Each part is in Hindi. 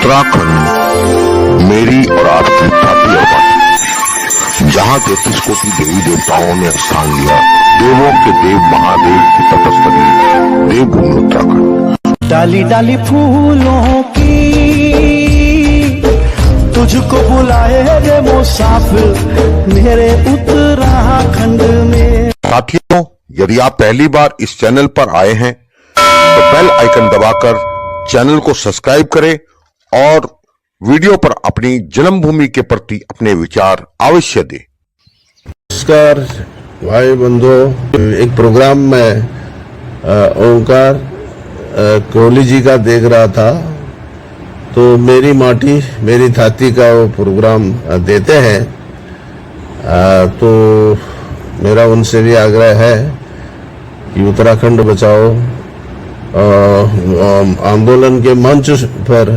उत्तराखंड मेरी और आपकी छाती और बात, जहाँ 33 कोटि देवी देवताओं ने स्थान लिया, देवों के देव महादेव की तपस्थली देवभूमि उत्तराखंड। डाली डाली फूलों की तुझको बुलाए रे मुसाफिर मेरे उत्तराखंड में। साथियों, यदि आप पहली बार इस चैनल पर आए हैं तो बेल आइकन दबाकर चैनल को सब्सक्राइब करें और वीडियो पर अपनी जन्मभूमि के प्रति अपने विचार अवश्य दें। नमस्कार भाई बंधु, एक प्रोग्राम में ओंकार कोहली जी का देख रहा था, तो मेरी माटी मेरी छाती का वो प्रोग्राम देते हैं, तो मेरा उनसे भी आग्रह है कि उत्तराखंड बचाओ आंदोलन के मंच पर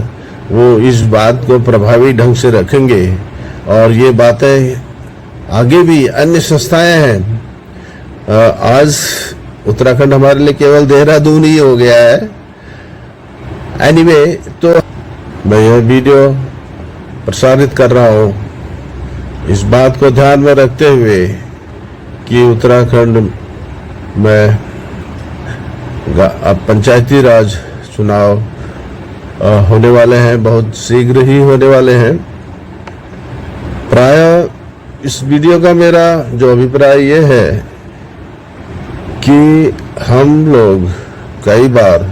वो इस बात को प्रभावी ढंग से रखेंगे और ये बातें आगे भी अन्य संस्थाएं हैं। आज उत्तराखंड हमारे लिए केवल देहरादून ही हो गया है। एनीवे, तो मैं यह वीडियो प्रसारित कर रहा हूँ इस बात को ध्यान में रखते हुए कि उत्तराखंड में अब पंचायती राज चुनाव होने वाले हैं, बहुत शीघ्र ही होने वाले हैं। प्राय इस वीडियो का मेरा जो अभिप्राय ये है कि हम लोग कई बार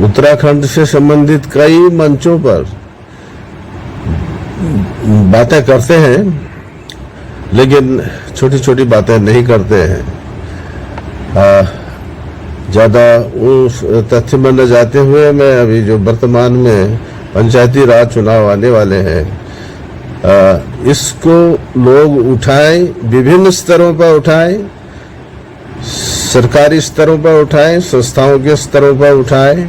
उत्तराखंड से संबंधित कई मंचों पर बातें करते हैं, लेकिन छोटी छोटी बातें नहीं करते हैं। ज़्यादा उस तथ्य में न जाते हुए मैं अभी जो वर्तमान में पंचायती राज चुनाव आने वाले हैं, इसको लोग उठाएं, विभिन्न स्तरों पर उठाएं, सरकारी स्तरों पर उठाएं, संस्थाओं के स्तरों पर उठाएं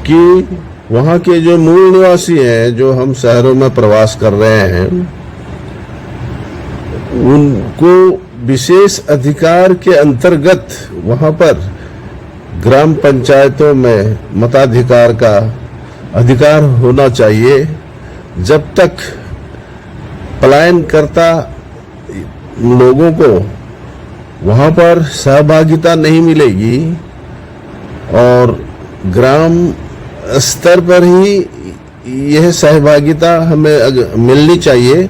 कि वहाँ के जो मूल निवासी हैं, जो हम शहरों में प्रवास कर रहे हैं, उनको विशेष अधिकार के अंतर्गत वहाँ पर ग्राम पंचायतों में मताधिकार का अधिकार होना चाहिए। जब तक पलायनकर्ता लोगों को वहाँ पर सहभागिता नहीं मिलेगी और ग्राम स्तर पर ही यह सहभागिता हमें मिलनी चाहिए,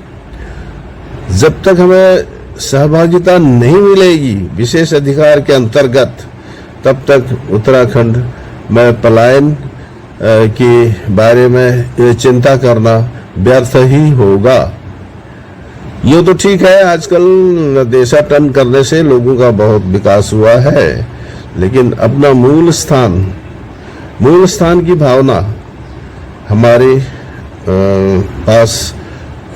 जब तक हमें सहभागिता नहीं मिलेगी विशेष अधिकार के अंतर्गत, तब तक उत्तराखंड में पलायन के बारे में चिंता करना व्यर्थ ही होगा। ये तो ठीक है, आजकल देशाटन करने से लोगों का बहुत विकास हुआ है, लेकिन अपना मूल स्थान की भावना हमारे पास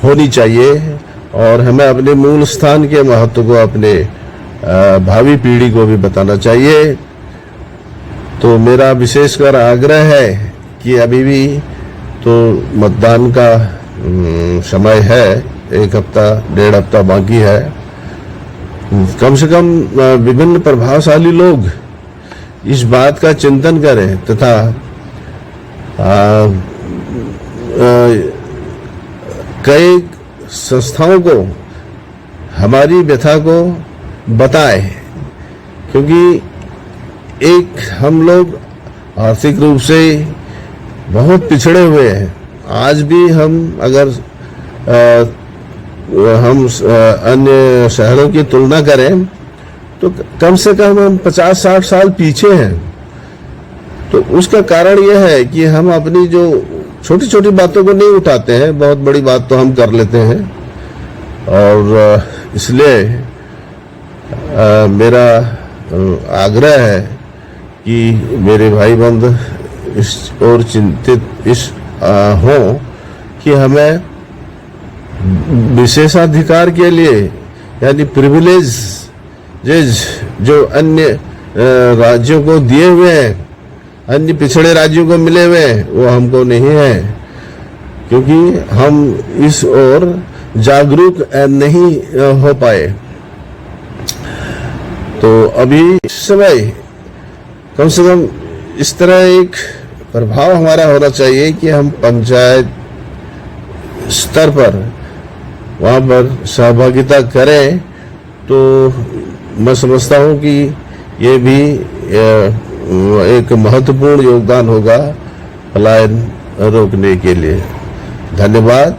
होनी चाहिए और हमें अपने मूल स्थान के महत्व को अपने भावी पीढ़ी को भी बताना चाहिए। तो मेरा विशेषकर आग्रह है कि अभी भी तो मतदान का समय है, 1 हफ्ता 1.5 हफ्ता बाकी है। कम से कम विभिन्न प्रभावशाली लोग इस बात का चिंतन करें तथा कई संस्थाओं को हमारी व्यथा को बताएं, क्योंकि एक हम लोग आर्थिक रूप से बहुत पिछड़े हुए हैं। आज भी हम अगर हम अन्य शहरों की तुलना करें तो कम से कम हम 50-60 साल पीछे हैं। तो उसका कारण यह है कि हम अपनी जो छोटी छोटी बातों को नहीं उठाते हैं, बहुत बड़ी बात तो हम कर लेते हैं। और इसलिए मेरा आग्रह है कि मेरे भाई बंद इस और चिंतित हों कि हमें विशेषाधिकार के लिए, यानी प्रिविलेज जो अन्य राज्यों को दिए हुए हैं, अन्य पिछड़े राज्यों को मिले हुए हैं, वो हमको नहीं है, क्योंकि हम इस ओर जागरूक नहीं हो पाए। तो अभी इस समय कम से कम इस तरह एक प्रभाव हमारा होना चाहिए कि हम पंचायत स्तर पर वहां पर सहभागिता करें। तो मैं समझता हूं कि ये भी एक महत्वपूर्ण योगदान होगा पलायन रोकने के लिए। धन्यवाद।